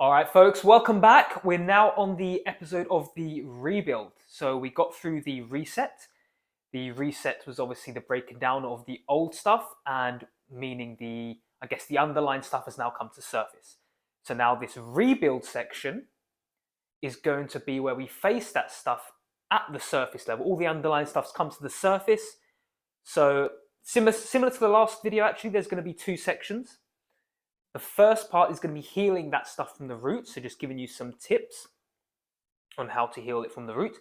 All right, folks, welcome back. We're now on the episode of the rebuild. So we got through the reset. The reset was obviously the breaking down of the old stuff and meaning the underlying stuff has now come to surface. So now this rebuild section is going to be where we face that stuff at the surface level. All the underlying stuff's come to the surface. So similar to the last video, actually, there's going to be two sections. The first part is going to be healing that stuff from the root, so just giving you some tips on how to heal it from the root.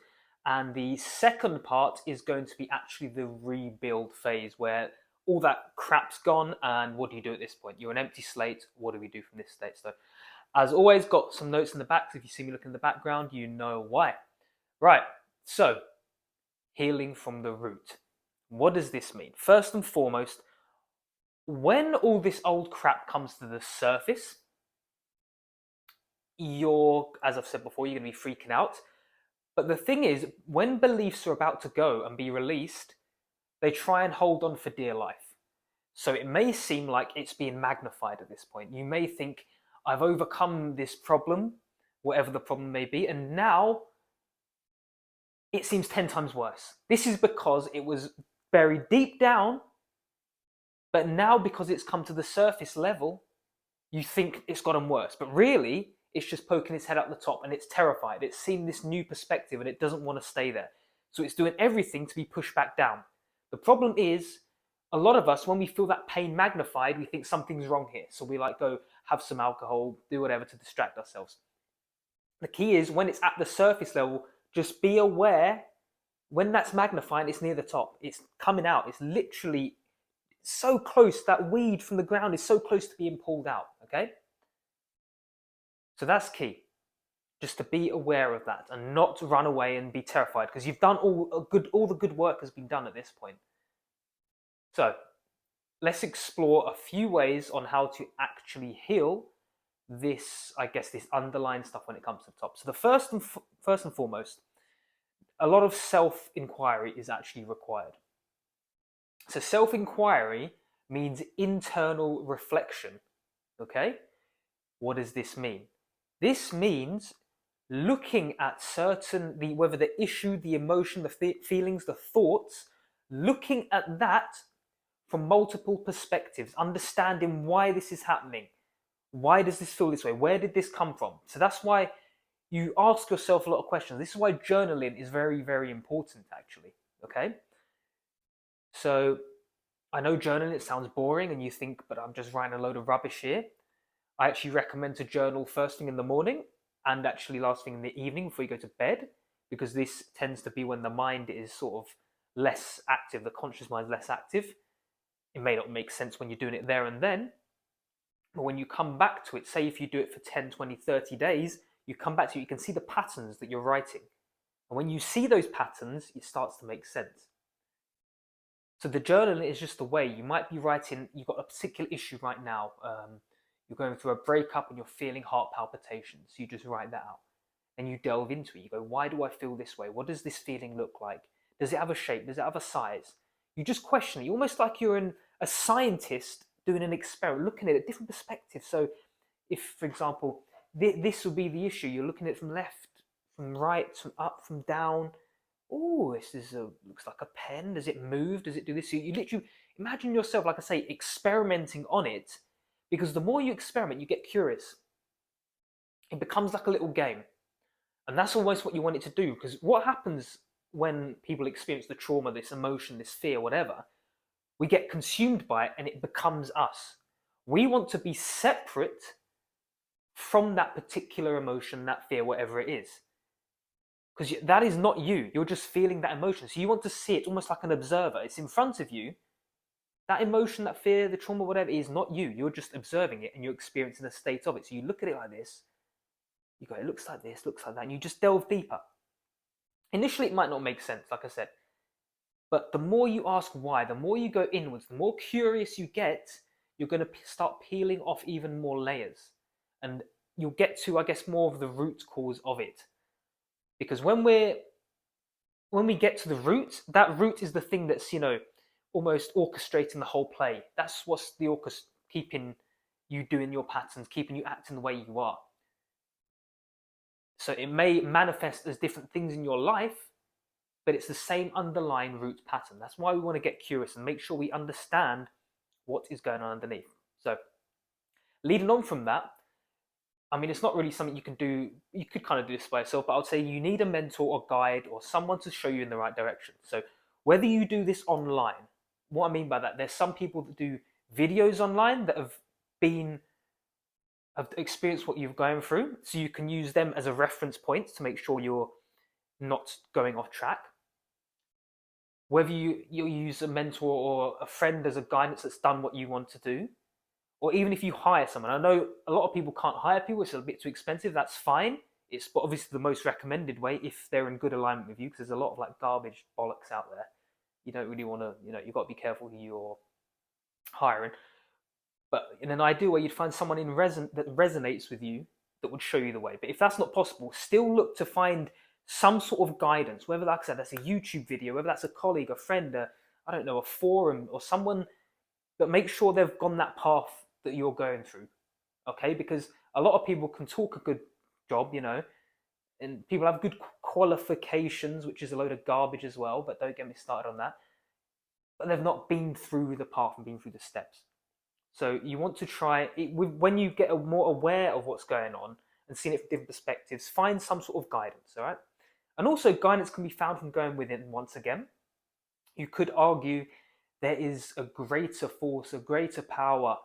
And the second part is going to be actually the rebuild phase, where all that crap's gone, and what do you do at this point? You're an empty slate. What do we do from this state? So, as always, got some notes in the back. So if you see me look in the background, you know why. Right, so healing from the root. What does this mean? First and foremost, when all this old crap comes to the surface, as I've said before, you're going to be freaking out. But the thing is, when beliefs are about to go and be released, they try and hold on for dear life. So it may seem like it's being magnified at this point. You may think, I've overcome this problem, whatever the problem may be, and now it seems 10 times worse. This is because it was buried deep down, but now because it's come to the surface level, you think it's gotten worse. But really, it's just poking its head up the top and it's terrified. It's seen this new perspective and it doesn't want to stay there. So it's doing everything to be pushed back down. The problem is, a lot of us, when we feel that pain magnified, we think something's wrong here. So we go have some alcohol, do whatever to distract ourselves. The key is, when it's at the surface level, just be aware when that's magnifying, it's near the top. It's coming out. It's literally so close. That weed from the ground is so close to being pulled out, okay? So that's key, just to be aware of that and not to run away and be terrified, because you've done all the good work has been done at this point. So let's explore a few ways on how to actually heal this, this underlying stuff when it comes to the top. So the first and foremost, a lot of self-inquiry is actually required. So self-inquiry means internal reflection, okay? What does this mean? This means looking at whether the issue, the emotion, the feelings, the thoughts, looking at that from multiple perspectives, understanding why this is happening. Why does this feel this way? Where did this come from? So that's why you ask yourself a lot of questions. This is why journaling is very, very important, actually, okay? So I know journaling, it sounds boring and you think, but I'm just writing a load of rubbish here. I actually recommend to journal first thing in the morning and actually last thing in the evening before you go to bed, because this tends to be when the mind is sort of less active, the conscious mind is less active. It may not make sense when you're doing it there and then, but when you come back to it, say if you do it for 10, 20, 30 days, you come back to it, you can see the patterns that you're writing. And when you see those patterns, it starts to make sense. So the journaling is just a way. You might be writing, you've got a particular issue right now. You're going through a breakup and you're feeling heart palpitations. You just write that out and you delve into it. You go, why do I feel this way? What does this feeling look like? Does it have a shape? Does it have a size? You just question it, almost like you're a scientist doing an experiment, looking at it different perspectives. So if, for example, this will be the issue, you're looking at it from left, from right, from up, from down. Oh, looks like a pen. Does it move? Does it do this? So you literally imagine yourself, like I say, experimenting on it, because the more you experiment, you get curious. It becomes like a little game. And that's almost what you want it to do, because what happens when people experience the trauma, this emotion, this fear, whatever, we get consumed by it and it becomes us. We want to be separate from that particular emotion, that fear, whatever it is. Because that is not you. You're just feeling that emotion. So you want to see it almost like an observer. It's in front of you. That emotion, that fear, the trauma, whatever, is not you. You're just observing it and you're experiencing a state of it. So you look at it like this. You go, it looks like this, looks like that. And you just delve deeper. Initially, it might not make sense, like I said. But the more you ask why, the more you go inwards, the more curious you get, you're going to start peeling off even more layers. And you'll get to, more of the root cause of it. Because when we get to the root, that root is the thing that's, almost orchestrating the whole play. That's what's keeping you doing your patterns, keeping you acting the way you are. So it may manifest as different things in your life, but it's the same underlying root pattern. That's why we want to get curious and make sure we understand what is going on underneath. So, leading on from that, I mean, it's not really something you can do. You could kind of do this by yourself, but I would say you need a mentor or guide or someone to show you in the right direction. So, whether you do this online, what I mean by that, there's some people that do videos online that been have experienced what you're going through, so you can use them as a reference point to make sure you're not going off track. Whether you use a mentor or a friend as a guidance that's done what you want to do, or even if you hire someone. I know a lot of people can't hire people, it's a bit too expensive. That's fine. It's obviously the most recommended way if they're in good alignment with you, because there's a lot of like garbage bollocks out there. You don't really want to, you've got to be careful who you're hiring. But in an ideal way, you'd find someone that resonates with you that would show you the way. But if that's not possible, still look to find some sort of guidance, whether, like I said, that's a YouTube video, whether that's a colleague, a friend, I don't know, a forum or someone, but make sure they've gone that path that you're going through. Okay? Because a lot of people can talk a good job, and people have good qualifications, which is a load of garbage as well, but don't get me started on that. But they've not been through the path and been through the steps. So you want to try it when you get more aware of what's going on and seeing it from different perspectives, find some sort of guidance, all right? And also guidance can be found from going within once again. You could argue there is a greater force, a greater power,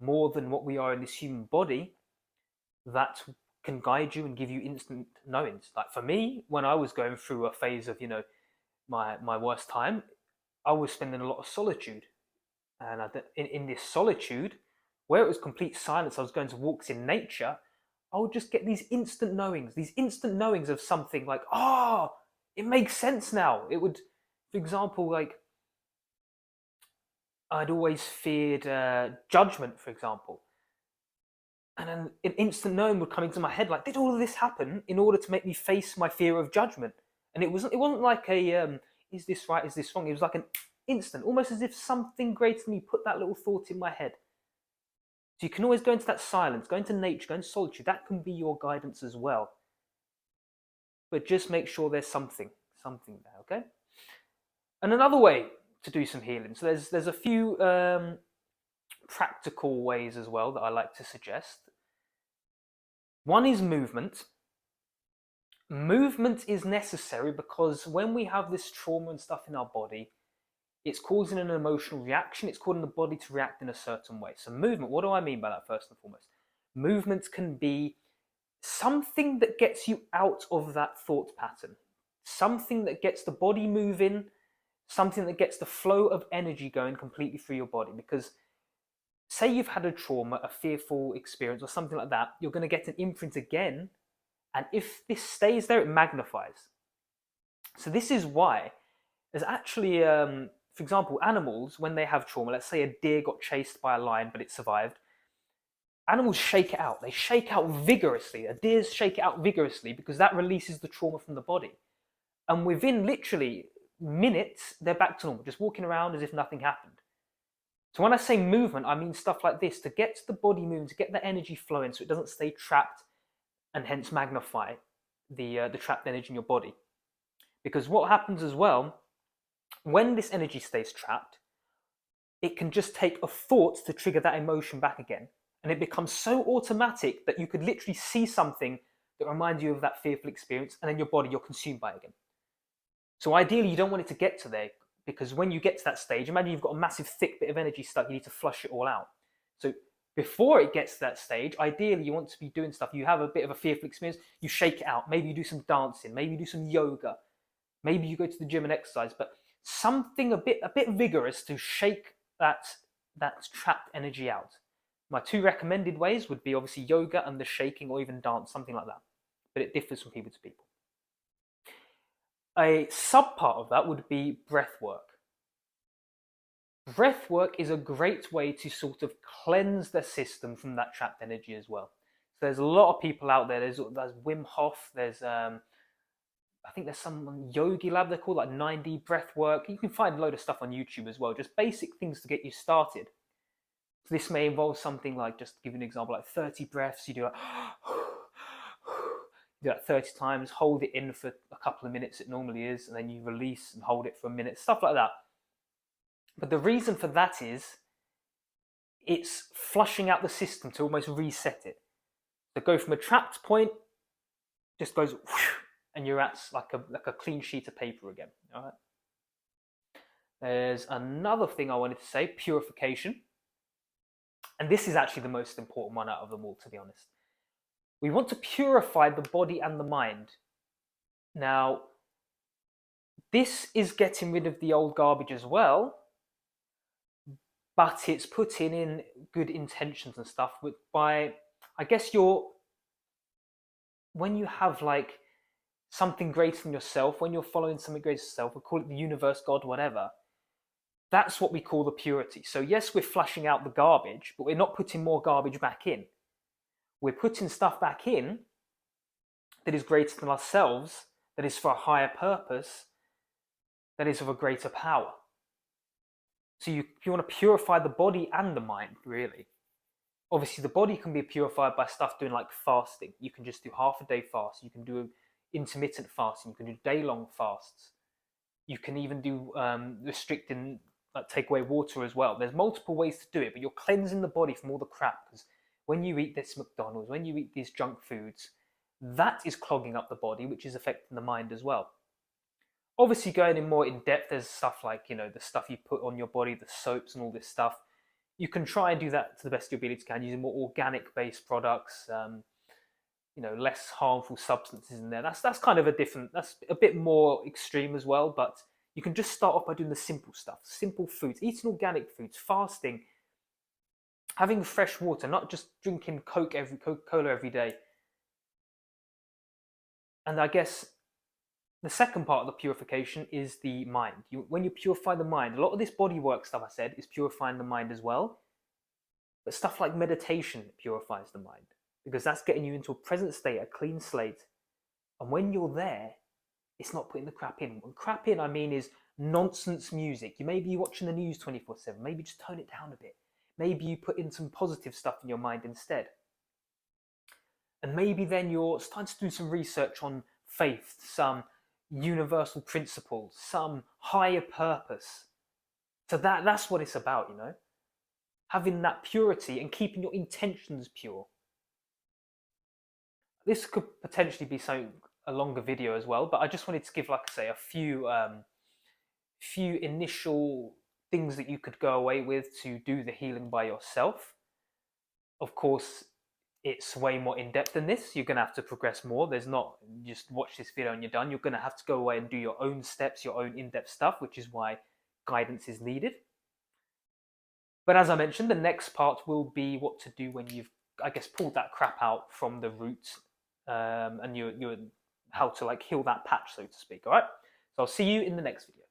more than what we are in this human body, that can guide you and give you instant knowings. Like for me, when I was going through a phase of, my worst time, I was spending a lot of solitude. And in this solitude, where it was complete silence, I was going to walks in nature, I would just get these instant knowings of something like, it makes sense now. It would, for example, like I'd always feared judgment, for example. And then an instant knowing would come into my head, like, did all of this happen in order to make me face my fear of judgment? And it wasn't like a, is this right, is this wrong? It was like an instant, almost as if something greater than me put that little thought in my head. So you can always go into that silence, go into nature, go into solitude. That can be your guidance as well. But just make sure there's something there, okay? And another way to do some healing. So there's a few practical ways as well that I like to suggest. One is movement. Movement is necessary because when we have this trauma and stuff in our body, it's causing an emotional reaction. It's causing the body to react in a certain way. So movement, what do I mean by that first and foremost? Movement can be something that gets you out of that thought pattern, something that gets the body moving, something that gets the flow of energy going completely through your body. Because say you've had a trauma, a fearful experience or something like that, you're going to get an imprint again. And if this stays there, it magnifies. So this is why there's actually, for example, animals, when they have trauma, let's say a deer got chased by a lion, but it survived. Animals shake it out. They shake out vigorously. Deers shake it out vigorously because that releases the trauma from the body. And within literally minutes, they're back to normal, just walking around as if nothing happened. So when I say movement, I mean stuff like this, to get the body moving, to get the energy flowing so it doesn't stay trapped and hence magnify the trapped energy in your body. Because what happens as well, when this energy stays trapped, it can just take a thought to trigger that emotion back again. And it becomes so automatic that you could literally see something that reminds you of that fearful experience, and then your body, you're consumed by it again. So ideally, you don't want it to get to there, because when you get to that stage, imagine you've got a massive thick bit of energy stuck, you need to flush it all out. So before it gets to that stage, ideally you want to be doing stuff. You have a bit of a fearful experience, you shake it out. Maybe you do some dancing, maybe you do some yoga, maybe you go to the gym and exercise, but something a bit vigorous to shake that trapped energy out. My two recommended ways would be obviously yoga and the shaking, or even dance, something like that. But it differs from people to people. A sub part of that would be breath work. Breath work is a great way to sort of cleanse the system from that trapped energy as well. So there's a lot of people out there. There's Wim Hof. There's I think there's some yogi lab they're called, like 9D breath work. You can find a load of stuff on YouTube as well, just basic things to get you started. So this may involve something like, just to give you an example, like 30 breaths. You do like Do that 30 times, hold it in for a couple of minutes, it normally is, and then you release and hold it for a minute, stuff like that. But the reason for that is it's flushing out the system to almost reset it. So go from a trapped point, just goes whoosh, and you're at like a clean sheet of paper again. All right. There's another thing I wanted to say: purification, and this is actually the most important one out of them all, to be honest. We want to purify the body and the mind. Now, this is getting rid of the old garbage as well, but it's putting in good intentions and stuff by, I guess, when you have like something greater than yourself, when you're following something greater than yourself, we call it the universe, God, whatever. That's what we call the purity. So yes, we're flushing out the garbage, but we're not putting more garbage back in. We're putting stuff back in that is greater than ourselves, that is for a higher purpose, that is of a greater power. So you want to purify the body and the mind, really. Obviously, the body can be purified by stuff doing like fasting. You can just do half a day fast. You can do intermittent fasting. You can do day-long fasts. You can even do restricting, like take away water as well. There's multiple ways to do it, but you're cleansing the body from all the crap. Because when you eat this McDonald's, when you eat these junk foods, that is clogging up the body, which is affecting the mind as well. Obviously, going in more in depth, there's stuff like, the stuff you put on your body, the soaps and all this stuff. You can try and do that to the best of your ability, using more organic-based products, less harmful substances in there. That's kind of that's a bit more extreme as well, but you can just start off by doing the simple stuff, simple foods, eating organic foods, fasting, having fresh water, not just drinking Coca-Cola every day. And I guess the second part of the purification is the mind. When you purify the mind, a lot of this bodywork stuff I said is purifying the mind as well. But stuff like meditation purifies the mind, because that's getting you into a present state, a clean slate. And when you're there, it's not putting the crap in. When crap in, I mean, is nonsense music. You may be watching the news 24/7. Maybe just tone it down a bit. Maybe you put in some positive stuff in your mind instead. And maybe then you're starting to do some research on faith, some universal principles, some higher purpose. So that's what it's about, having that purity and keeping your intentions pure. This could potentially be a longer video as well, but I just wanted to give, like I say, a few initial things that you could go away with to do the healing by yourself. Of course, it's way more in-depth than this. You're going to have to progress more. There's not just watch this video and you're done. You're going to have to go away and do your own steps, your own in-depth stuff, which is why guidance is needed. But as I mentioned, the next part will be what to do when you've, I guess, pulled that crap out from the roots, and you're how to like heal that patch, so to speak. All right. So I'll see you in the next video.